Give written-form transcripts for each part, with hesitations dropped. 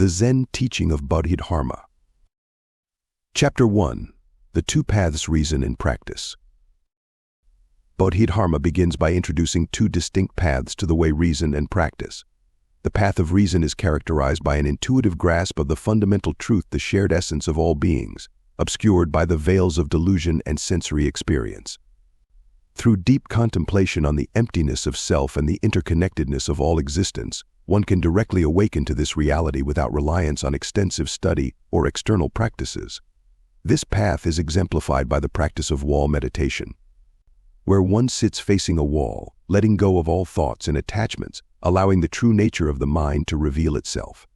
The Zen Teaching of Bodhidharma. Chapter 1. The Two Paths: Reason and Practice. Bodhidharma begins by introducing two distinct paths to the way reason and practice. The path of reason is characterized by an intuitive grasp of the fundamental truth, the shared essence of all beings, obscured by the veils of delusion and sensory experience. Through deep contemplation on the emptiness of self and the interconnectedness of all existence, one can directly awaken to this reality without reliance on extensive study or external practices. This path is exemplified by the practice of wall meditation, where one sits facing a wall, letting go of all thoughts and attachments, allowing the true nature of the mind to reveal itself.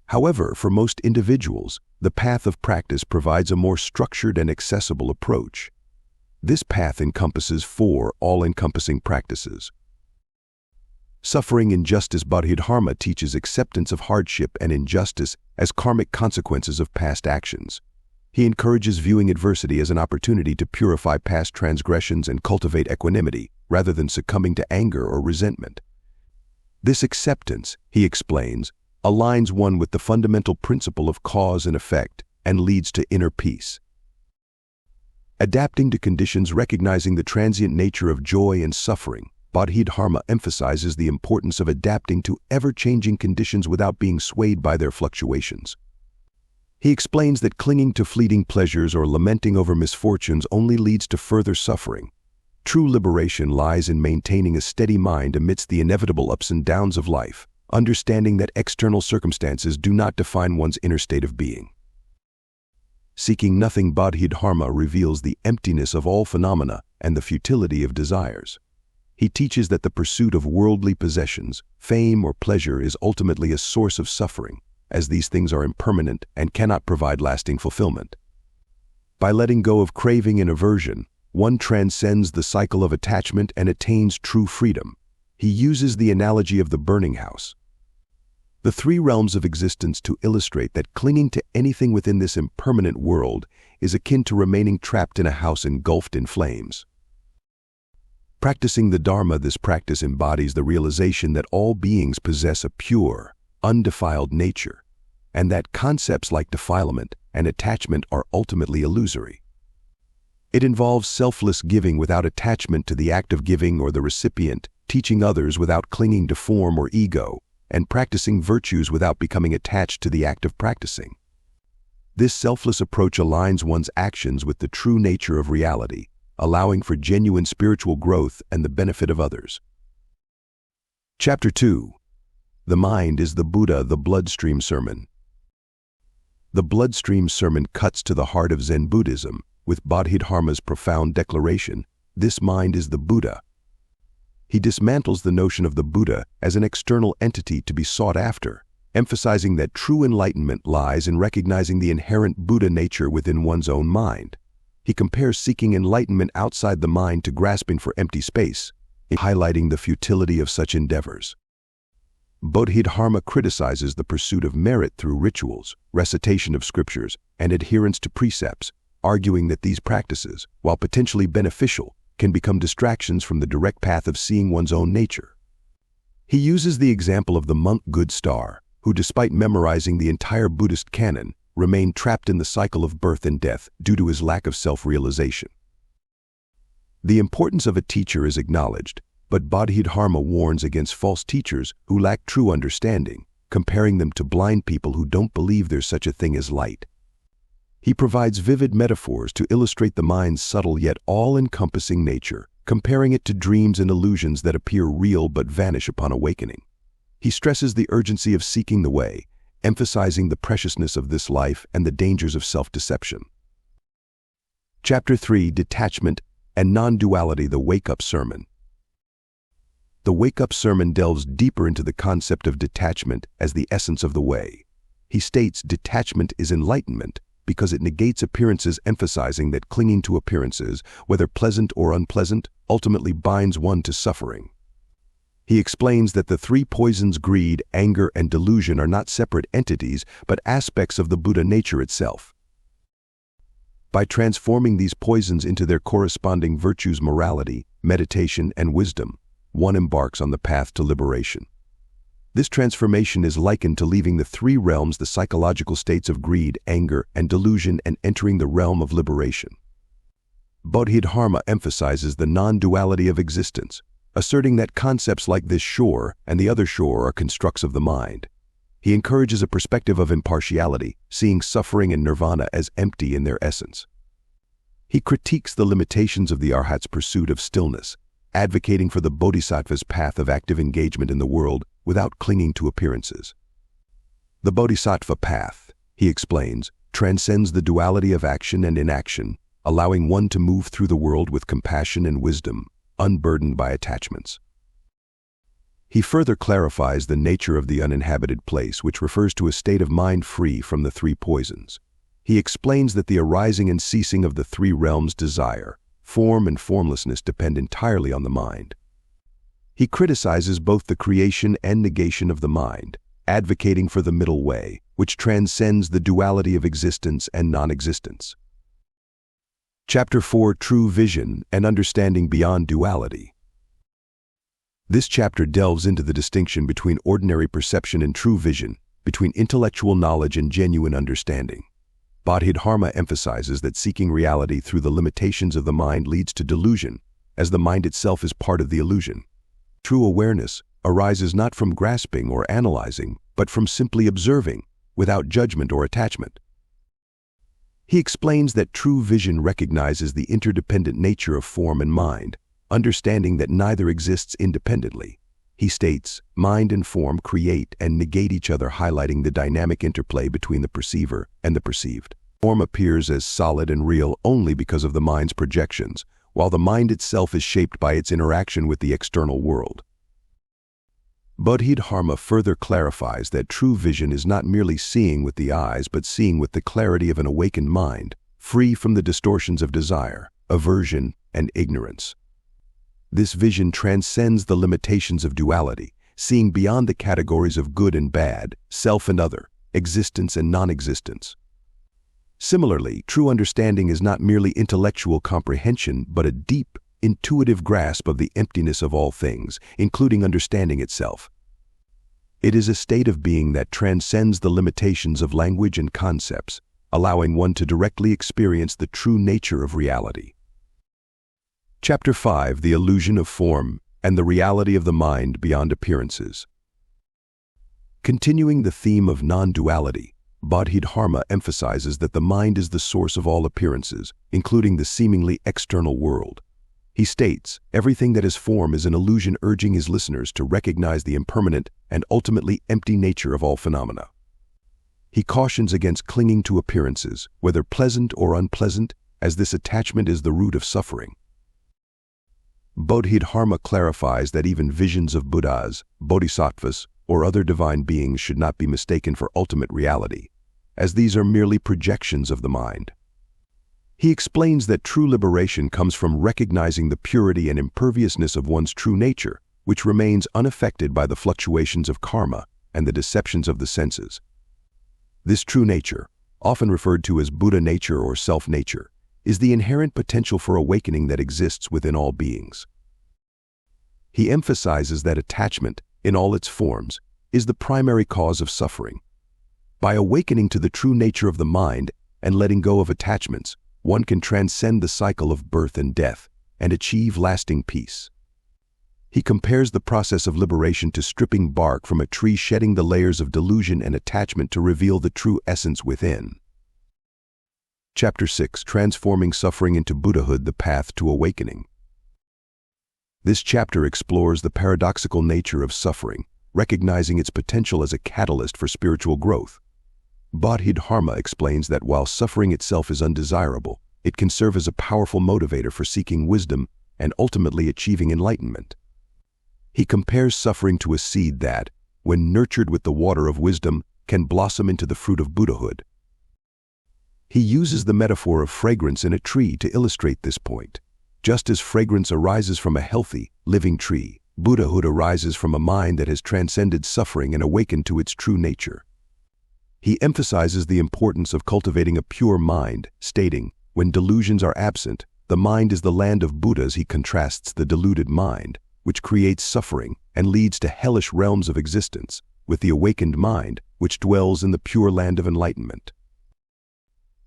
However, for most individuals, the path of practice provides a more structured and accessible approach. This path encompasses four all-encompassing practices. Suffering injustice. Bodhidharma teaches acceptance of hardship and injustice as karmic consequences of past actions. He encourages viewing adversity as an opportunity to purify past transgressions and cultivate equanimity, rather than succumbing to anger or resentment. This acceptance, he explains, aligns one with the fundamental principle of cause and effect and leads to inner peace. Adapting to conditions. Recognizing the transient nature of joy and suffering, Bodhidharma emphasizes the importance of adapting to ever-changing conditions without being swayed by their fluctuations. He explains that clinging to fleeting pleasures or lamenting over misfortunes only leads to further suffering. True liberation lies in maintaining a steady mind amidst the inevitable ups and downs of life, understanding that external circumstances do not define one's inner state of being. Seeking nothing. Bodhidharma reveals the emptiness of all phenomena and the futility of desires. He teaches that the pursuit of worldly possessions, fame, or pleasure is ultimately a source of suffering, as these things are impermanent and cannot provide lasting fulfillment. By letting go of craving and aversion, one transcends the cycle of attachment and attains true freedom. He uses the analogy of the burning house, the three realms of existence, to illustrate that clinging to anything within this impermanent world is akin to remaining trapped in a house engulfed in flames. Practicing the Dharma. This practice embodies the realization that all beings possess a pure, undefiled nature, and that concepts like defilement and attachment are ultimately illusory. It involves selfless giving without attachment to the act of giving or the recipient, teaching others without clinging to form or ego, and practicing virtues without becoming attached to the act of practicing. This selfless approach aligns one's actions with the true nature of reality, allowing for genuine spiritual growth and the benefit of others. Chapter 2. The Mind is the Buddha. The Bloodstream Sermon. The Bloodstream Sermon cuts to the heart of Zen Buddhism with Bodhidharma's profound declaration, "This mind is the Buddha." He dismantles the notion of the Buddha as an external entity to be sought after, emphasizing that true enlightenment lies in recognizing the inherent Buddha nature within one's own mind. He compares seeking enlightenment outside the mind to grasping for empty space, highlighting the futility of such endeavors. Bodhidharma criticizes the pursuit of merit through rituals, recitation of scriptures, and adherence to precepts, arguing that these practices, while potentially beneficial, can become distractions from the direct path of seeing one's own nature. He uses the example of the monk Good Star, who, despite memorizing the entire Buddhist canon, remained trapped in the cycle of birth and death due to his lack of self-realization. The importance of a teacher is acknowledged, but Bodhidharma warns against false teachers who lack true understanding, comparing them to blind people who don't believe there's such a thing as light. He provides vivid metaphors to illustrate the mind's subtle yet all-encompassing nature, comparing it to dreams and illusions that appear real but vanish upon awakening. He stresses the urgency of seeking the way, emphasizing the preciousness of this life and the dangers of self-deception. Chapter 3. Detachment and Non-Duality. The Wake-Up Sermon. The Wake-Up Sermon delves deeper into the concept of detachment as the essence of the way. He states detachment is enlightenment because it negates appearances, emphasizing that clinging to appearances, whether pleasant or unpleasant, ultimately binds one to suffering. He explains that the three poisons, greed, anger, and delusion, are not separate entities, but aspects of the Buddha nature itself. By transforming these poisons into their corresponding virtues, morality, meditation, and wisdom, one embarks on the path to liberation. This transformation is likened to leaving the three realms, the psychological states of greed, anger, and delusion, and entering the realm of liberation. Bodhidharma emphasizes the non-duality of existence, asserting that concepts like this shore and the other shore are constructs of the mind. He encourages a perspective of impartiality, seeing suffering and nirvana as empty in their essence. He critiques the limitations of the arhat's pursuit of stillness, advocating for the bodhisattva's path of active engagement in the world without clinging to appearances. The bodhisattva path, he explains, transcends the duality of action and inaction, allowing one to move through the world with compassion and wisdom, unburdened by attachments. He further clarifies the nature of the uninhabited place, which refers to a state of mind free from the three poisons. He explains that the arising and ceasing of the three realms, desire, form, and formlessness, depend entirely on the mind. He criticizes both the creation and negation of the mind, advocating for the middle way, which transcends the duality of existence and non-existence. Chapter 4: True Vision and Understanding Beyond Duality. This chapter delves into the distinction between ordinary perception and true vision, between intellectual knowledge and genuine understanding. Bodhidharma emphasizes that seeking reality through the limitations of the mind leads to delusion, as the mind itself is part of the illusion. True awareness arises not from grasping or analyzing, but from simply observing, without judgment or attachment. He explains that true vision recognizes the interdependent nature of form and mind, understanding that neither exists independently. He states, mind and form create and negate each other, highlighting the dynamic interplay between the perceiver and the perceived. Form appears as solid and real only because of the mind's projections, while the mind itself is shaped by its interaction with the external world. Bodhidharma further clarifies that true vision is not merely seeing with the eyes, but seeing with the clarity of an awakened mind, free from the distortions of desire, aversion, and ignorance. This vision transcends the limitations of duality, seeing beyond the categories of good and bad, self and other, existence and non-existence. Similarly, true understanding is not merely intellectual comprehension, but a deep, intuitive grasp of the emptiness of all things, including understanding itself. It is a state of being that transcends the limitations of language and concepts, allowing one to directly experience the true nature of reality. Chapter 5: The Illusion of Form and the Reality of the Mind Beyond Appearances. Continuing the theme of non-duality, Bodhidharma emphasizes that the mind is the source of all appearances, including the seemingly external world. He states, everything that is form is an illusion, urging his listeners to recognize the impermanent and ultimately empty nature of all phenomena. He cautions against clinging to appearances, whether pleasant or unpleasant, as this attachment is the root of suffering. Bodhidharma clarifies that even visions of Buddhas, bodhisattvas, or other divine beings should not be mistaken for ultimate reality, as these are merely projections of the mind. He explains that true liberation comes from recognizing the purity and imperviousness of one's true nature, which remains unaffected by the fluctuations of karma and the deceptions of the senses. This true nature, often referred to as Buddha nature or self-nature, is the inherent potential for awakening that exists within all beings. He emphasizes that attachment, in all its forms, is the primary cause of suffering. By awakening to the true nature of the mind and letting go of attachments, one can transcend the cycle of birth and death and achieve lasting peace. He compares the process of liberation to stripping bark from a tree, shedding the layers of delusion and attachment to reveal the true essence within. Chapter 6: Transforming Suffering into Buddhahood, the Path to Awakening. This chapter explores the paradoxical nature of suffering, recognizing its potential as a catalyst for spiritual growth. Bodhidharma explains that while suffering itself is undesirable, it can serve as a powerful motivator for seeking wisdom and ultimately achieving enlightenment. He compares suffering to a seed that, when nurtured with the water of wisdom, can blossom into the fruit of Buddhahood. He uses the metaphor of fragrance in a tree to illustrate this point. Just as fragrance arises from a healthy, living tree, Buddhahood arises from a mind that has transcended suffering and awakened to its true nature. He emphasizes the importance of cultivating a pure mind, stating, when delusions are absent, the mind is the land of Buddhas. He contrasts the deluded mind, which creates suffering, and leads to hellish realms of existence, with the awakened mind, which dwells in the pure land of enlightenment.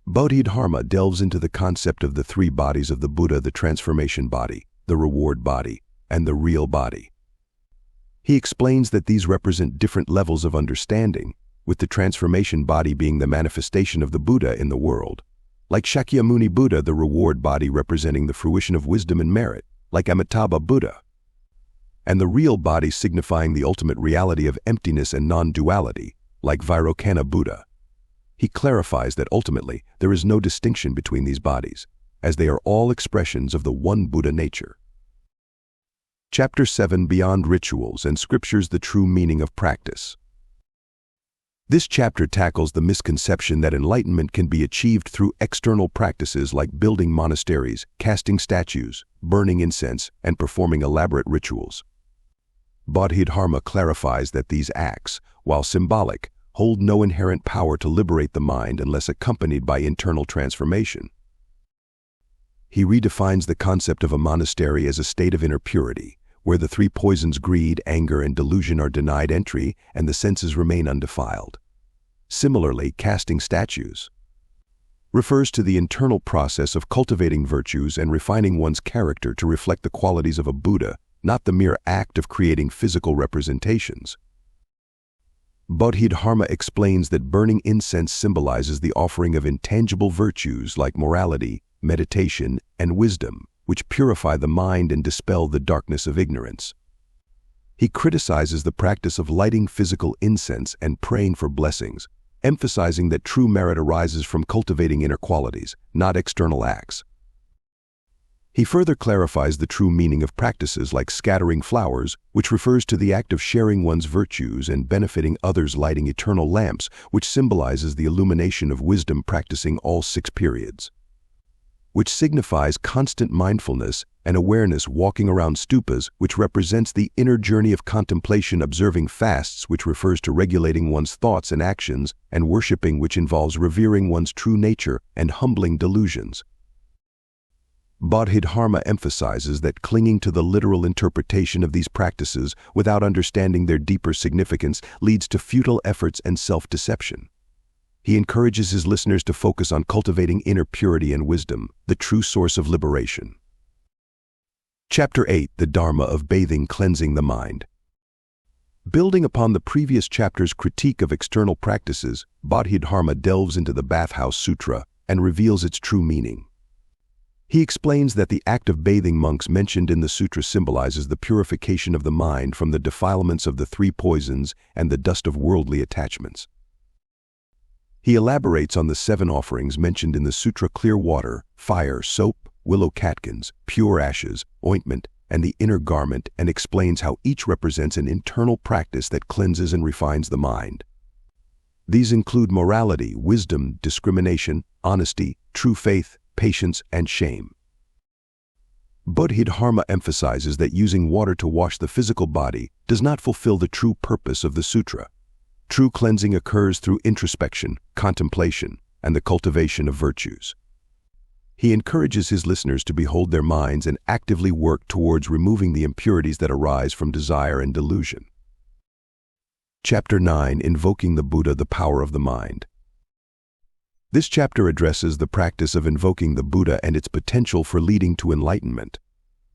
Bodhidharma delves into the concept of the three bodies of the Buddha: the transformation body, the reward body, and the real body. He explains that these represent different levels of understanding, with the transformation body being the manifestation of the Buddha in the world. Like Shakyamuni Buddha, the reward body representing the fruition of wisdom and merit, like Amitabha Buddha, and the real body signifying the ultimate reality of emptiness and non-duality, like Vairocana Buddha. He clarifies that ultimately there is no distinction between these bodies, as they are all expressions of the one Buddha nature. Chapter 7: Beyond Rituals and Scriptures: The True Meaning of Practice. This chapter tackles the misconception that enlightenment can be achieved through external practices like building monasteries, casting statues, burning incense, and performing elaborate rituals. Bodhidharma clarifies that these acts, while symbolic, hold no inherent power to liberate the mind unless accompanied by internal transformation. He redefines the concept of a monastery as a state of inner purity, where the three poisons, greed, anger, and delusion, are denied entry and the senses remain undefiled. Similarly, casting statues refers to the internal process of cultivating virtues and refining one's character to reflect the qualities of a Buddha, not the mere act of creating physical representations. Bodhidharma explains that burning incense symbolizes the offering of intangible virtues like morality, meditation, and wisdom, which purify the mind and dispel the darkness of ignorance. He criticizes the practice of lighting physical incense and praying for blessings, emphasizing that true merit arises from cultivating inner qualities, not external acts. He further clarifies the true meaning of practices like scattering flowers, which refers to the act of sharing one's virtues and benefiting others, lighting eternal lamps, which symbolizes the illumination of wisdom, practicing all 6 periods, which signifies constant mindfulness and awareness, walking around stupas, which represents the inner journey of contemplation, observing fasts, which refers to regulating one's thoughts and actions, and worshipping, which involves revering one's true nature and humbling delusions. Bodhidharma emphasizes that clinging to the literal interpretation of these practices without understanding their deeper significance leads to futile efforts and self-deception. He encourages his listeners to focus on cultivating inner purity and wisdom, the true source of liberation. Chapter 8: The Dharma of Bathing, Cleansing the Mind. Building upon the previous chapter's critique of external practices, Bodhidharma delves into the Bathhouse Sutra and reveals its true meaning. He explains that the act of bathing monks mentioned in the sutra symbolizes the purification of the mind from the defilements of the 3 poisons and the dust of worldly attachments. He elaborates on the 7 offerings mentioned in the sutra: clear water, fire, soap, willow catkins, pure ashes, ointment, and the inner garment, and explains how each represents an internal practice that cleanses and refines the mind. These include morality, wisdom, discrimination, honesty, true faith, patience, and shame. Bodhidharma emphasizes that using water to wash the physical body does not fulfill the true purpose of the sutra. True cleansing occurs through introspection, contemplation, and the cultivation of virtues. He encourages his listeners to behold their minds and actively work towards removing the impurities that arise from desire and delusion. Chapter 9: Invoking the Buddha, the Power of the Mind. This chapter addresses the practice of invoking the Buddha and its potential for leading to enlightenment.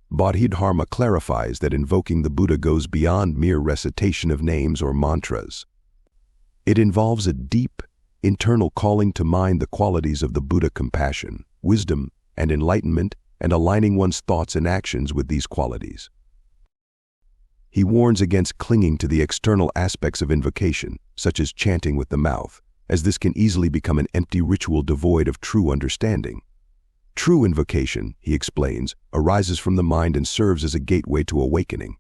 Bodhidharma clarifies that invoking the Buddha goes beyond mere recitation of names or mantras. It involves a deep, internal calling to mind the qualities of the Buddha: compassion, wisdom, and enlightenment, and aligning one's thoughts and actions with these qualities. He warns against clinging to the external aspects of invocation, such as chanting with the mouth, as this can easily become an empty ritual devoid of true understanding. True invocation, he explains, arises from the mind and serves as a gateway to awakening.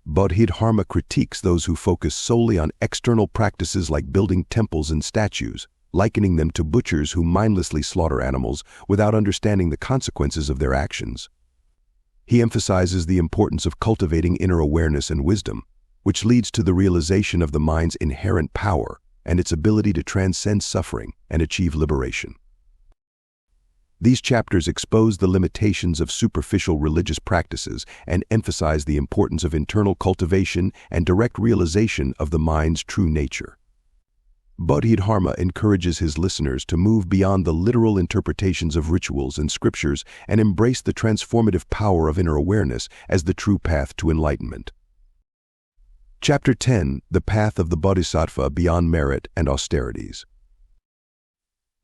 Bodhidharma critiques those who focus solely on external practices like building temples and statues, likening them to butchers who mindlessly slaughter animals without understanding the consequences of their actions. He emphasizes the importance of cultivating inner awareness and wisdom, which leads to the realization of the mind's inherent power and its ability to transcend suffering and achieve liberation. These chapters expose the limitations of superficial religious practices and emphasize the importance of internal cultivation and direct realization of the mind's true nature. Bodhidharma encourages his listeners to move beyond the literal interpretations of rituals and scriptures and embrace the transformative power of inner awareness as the true path to enlightenment. Chapter 10: The Path of the Bodhisattva Beyond Merit and Austerities.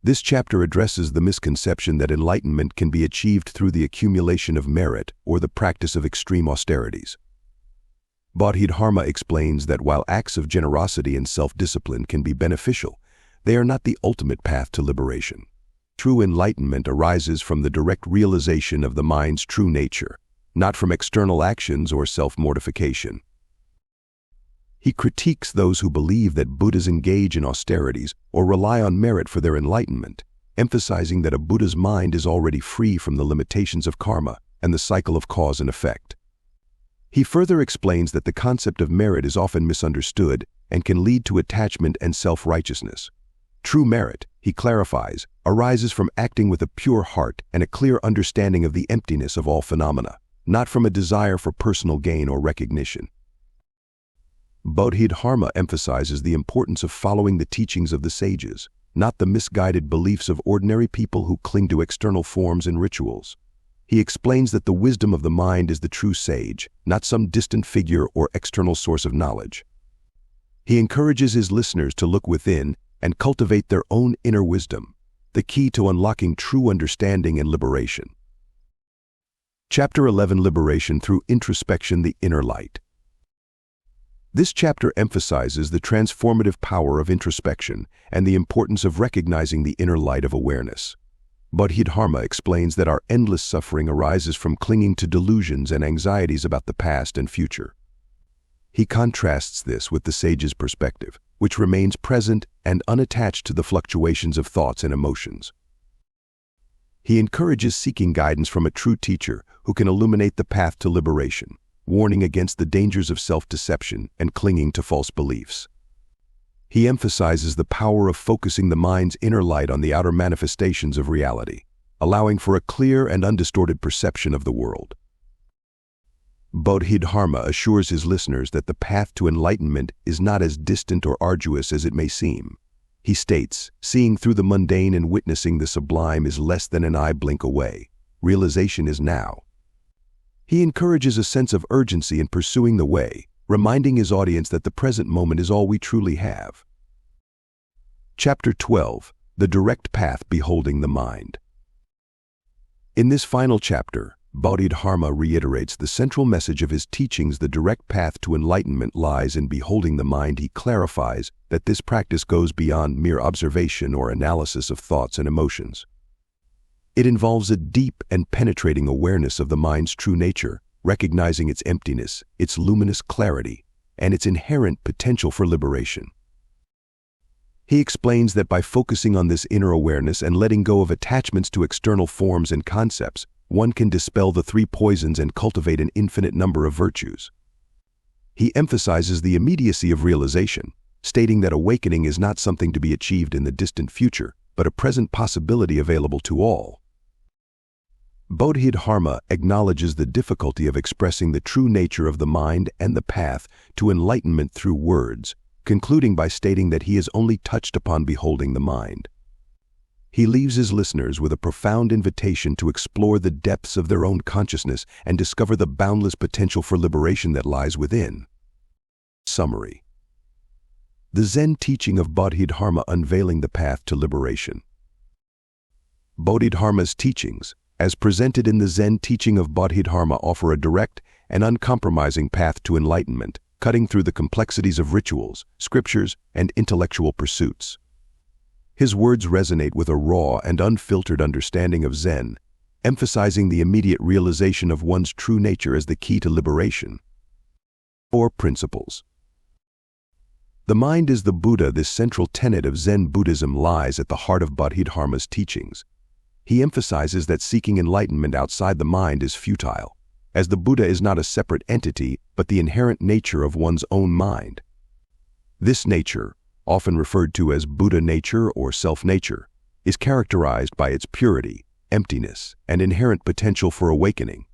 This chapter addresses the misconception that enlightenment can be achieved through the accumulation of merit or the practice of extreme austerities. Bodhidharma explains that while acts of generosity and self-discipline can be beneficial, they are not the ultimate path to liberation. True enlightenment arises from the direct realization of the mind's true nature, not from external actions or self-mortification. He critiques those who believe that Buddhas engage in austerities or rely on merit for their enlightenment, emphasizing that a Buddha's mind is already free from the limitations of karma and the cycle of cause and effect. He further explains that the concept of merit is often misunderstood and can lead to attachment and self-righteousness. True merit, he clarifies, arises from acting with a pure heart and a clear understanding of the emptiness of all phenomena, not from a desire for personal gain or recognition. Bodhidharma emphasizes the importance of following the teachings of the sages, not the misguided beliefs of ordinary people who cling to external forms and rituals. He explains that the wisdom of the mind is the true sage, not some distant figure or external source of knowledge. He encourages his listeners to look within and cultivate their own inner wisdom, the key to unlocking true understanding and liberation. Chapter 11: Liberation Through Introspection, the Inner Light. This chapter emphasizes the transformative power of introspection and the importance of recognizing the inner light of awareness. Bodhidharma explains that our endless suffering arises from clinging to delusions and anxieties about the past and future. He contrasts this with the sage's perspective, which remains present and unattached to the fluctuations of thoughts and emotions. He encourages seeking guidance from a true teacher who can illuminate the path to liberation, warning against the dangers of self-deception and clinging to false beliefs. He emphasizes the power of focusing the mind's inner light on the outer manifestations of reality, allowing for a clear and undistorted perception of the world. Bodhidharma assures his listeners that the path to enlightenment is not as distant or arduous as it may seem. He states, seeing through the mundane and witnessing the sublime is less than an eye blink away. Realization is now. He encourages a sense of urgency in pursuing the way, reminding his audience that the present moment is all we truly have. Chapter 12: The Direct Path Beholding the Mind. In this final chapter, Bodhidharma reiterates the central message of his teachings. The direct path to enlightenment lies in beholding the mind. He clarifies that this practice goes beyond mere observation or analysis of thoughts and emotions. It involves a deep and penetrating awareness of the mind's true nature, recognizing its emptiness, its luminous clarity, and its inherent potential for liberation. He explains that by focusing on this inner awareness and letting go of attachments to external forms and concepts, one can dispel the three poisons and cultivate an infinite number of virtues. He emphasizes the immediacy of realization, stating that awakening is not something to be achieved in the distant future, but a present possibility available to all. Bodhidharma acknowledges the difficulty of expressing the true nature of the mind and the path to enlightenment through words, concluding by stating that he has only touched upon beholding the mind. He leaves his listeners with a profound invitation to explore the depths of their own consciousness and discover the boundless potential for liberation that lies within. Summary: the Zen teaching of Bodhidharma unveiling the path to liberation. Bodhidharma's teachings, as presented in the Zen teaching of Bodhidharma, offer a direct and uncompromising path to enlightenment, cutting through the complexities of rituals, scriptures, and intellectual pursuits. His words resonate with a raw and unfiltered understanding of Zen, emphasizing the immediate realization of one's true nature as the key to liberation. 4 principles. The mind is the Buddha. This central tenet of Zen Buddhism lies at the heart of Bodhidharma's teachings. He emphasizes that seeking enlightenment outside the mind is futile, as the Buddha is not a separate entity but the inherent nature of one's own mind. This nature, often referred to as Buddha nature or self-nature, is characterized by its purity, emptiness, and inherent potential for awakening.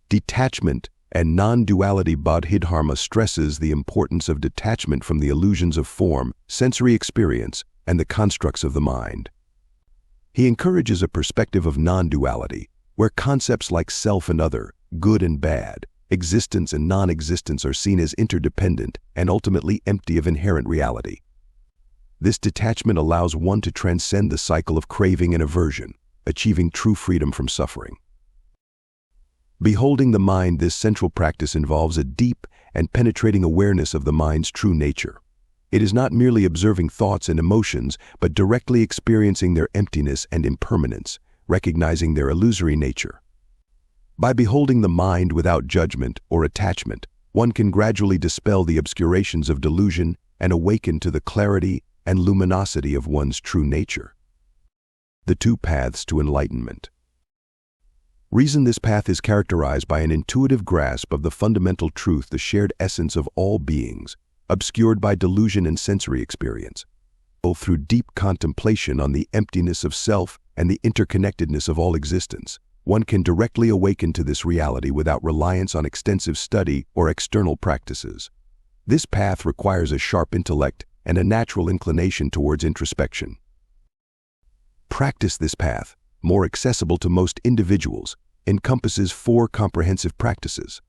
Detachment and non-duality. Bodhidharma stresses the importance of detachment from the illusions of form, sensory experience, and the constructs of the mind. He encourages a perspective of non-duality, where concepts like self and other, good and bad, existence and non-existence are seen as interdependent and ultimately empty of inherent reality. This detachment allows one to transcend the cycle of craving and aversion, achieving true freedom from suffering. Beholding the mind. This central practice involves a deep and penetrating awareness of the mind's true nature. It is not merely observing thoughts and emotions, but directly experiencing their emptiness and impermanence, recognizing their illusory nature. By beholding the mind without judgment or attachment, one can gradually dispel the obscurations of delusion and awaken to the clarity and luminosity of one's true nature. The two paths to enlightenment. Reason. This path is characterized by an intuitive grasp of the fundamental truth, the shared essence of all beings, obscured by delusion and sensory experience. Both through deep contemplation on the emptiness of self and the interconnectedness of all existence, one can directly awaken to this reality without reliance on extensive study or external practices. This path requires a sharp intellect and a natural inclination towards introspection. Practice. This path, more accessible to most individuals, encompasses 4 comprehensive practices.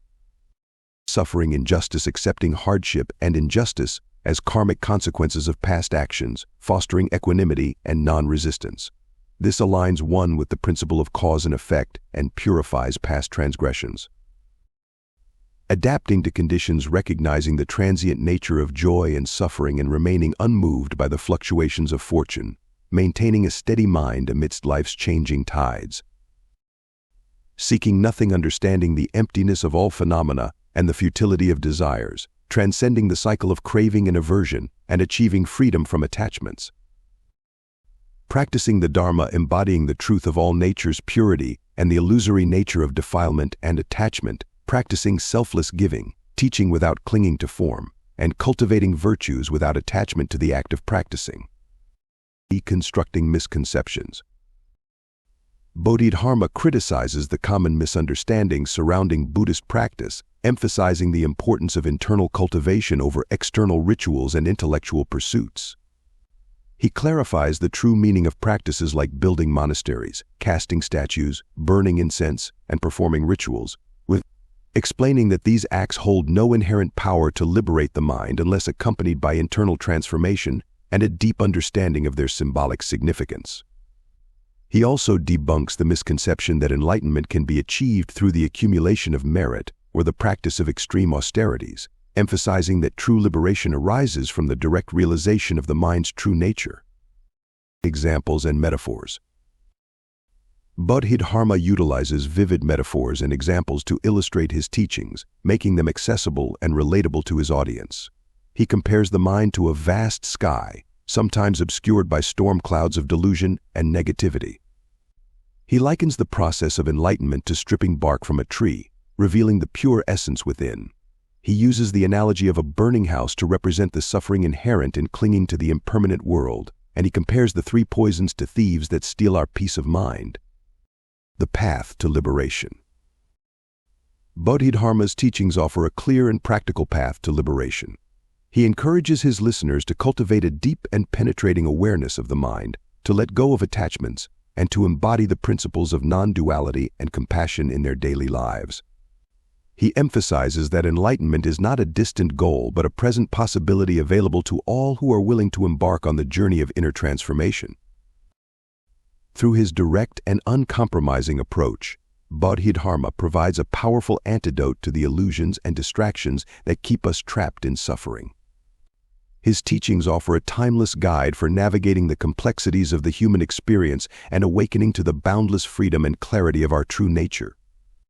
Suffering, injustice, accepting hardship and injustice as karmic consequences of past actions, fostering equanimity and non-resistance. This aligns one with the principle of cause and effect and purifies past transgressions. Adapting to conditions, recognizing the transient nature of joy and suffering and remaining unmoved by the fluctuations of fortune, maintaining a steady mind amidst life's changing tides. Seeking nothing, understanding the emptiness of all phenomena and the futility of desires, transcending the cycle of craving and aversion, and achieving freedom from attachments. Practicing the Dharma, embodying the truth of all nature's purity and the illusory nature of defilement and attachment, practicing selfless giving, teaching without clinging to form, and cultivating virtues without attachment to the act of practicing. Deconstructing misconceptions. Bodhidharma criticizes the common misunderstandings surrounding Buddhist practice, emphasizing the importance of internal cultivation over external rituals and intellectual pursuits. He clarifies the true meaning of practices like building monasteries, casting statues, burning incense, and performing rituals, explaining that these acts hold no inherent power to liberate the mind unless accompanied by internal transformation and a deep understanding of their symbolic significance. He also debunks the misconception that enlightenment can be achieved through the accumulation of merit or the practice of extreme austerities, emphasizing that true liberation arises from the direct realization of the mind's true nature. Examples and metaphors. Bodhidharma utilizes vivid metaphors and examples to illustrate his teachings, making them accessible and relatable to his audience. He compares the mind to a vast sky, sometimes obscured by storm clouds of delusion and negativity. He likens the process of enlightenment to stripping bark from a tree, revealing the pure essence within. He uses the analogy of a burning house to represent the suffering inherent in clinging to the impermanent world, and he compares the 3 poisons to thieves that steal our peace of mind. The path to liberation. Bodhidharma's teachings offer a clear and practical path to liberation. He encourages his listeners to cultivate a deep and penetrating awareness of the mind, to let go of attachments, and to embody the principles of non-duality and compassion in their daily lives. He emphasizes that enlightenment is not a distant goal but a present possibility available to all who are willing to embark on the journey of inner transformation. Through his direct and uncompromising approach, Bodhidharma provides a powerful antidote to the illusions and distractions that keep us trapped in suffering. His teachings offer a timeless guide for navigating the complexities of the human experience and awakening to the boundless freedom and clarity of our true nature.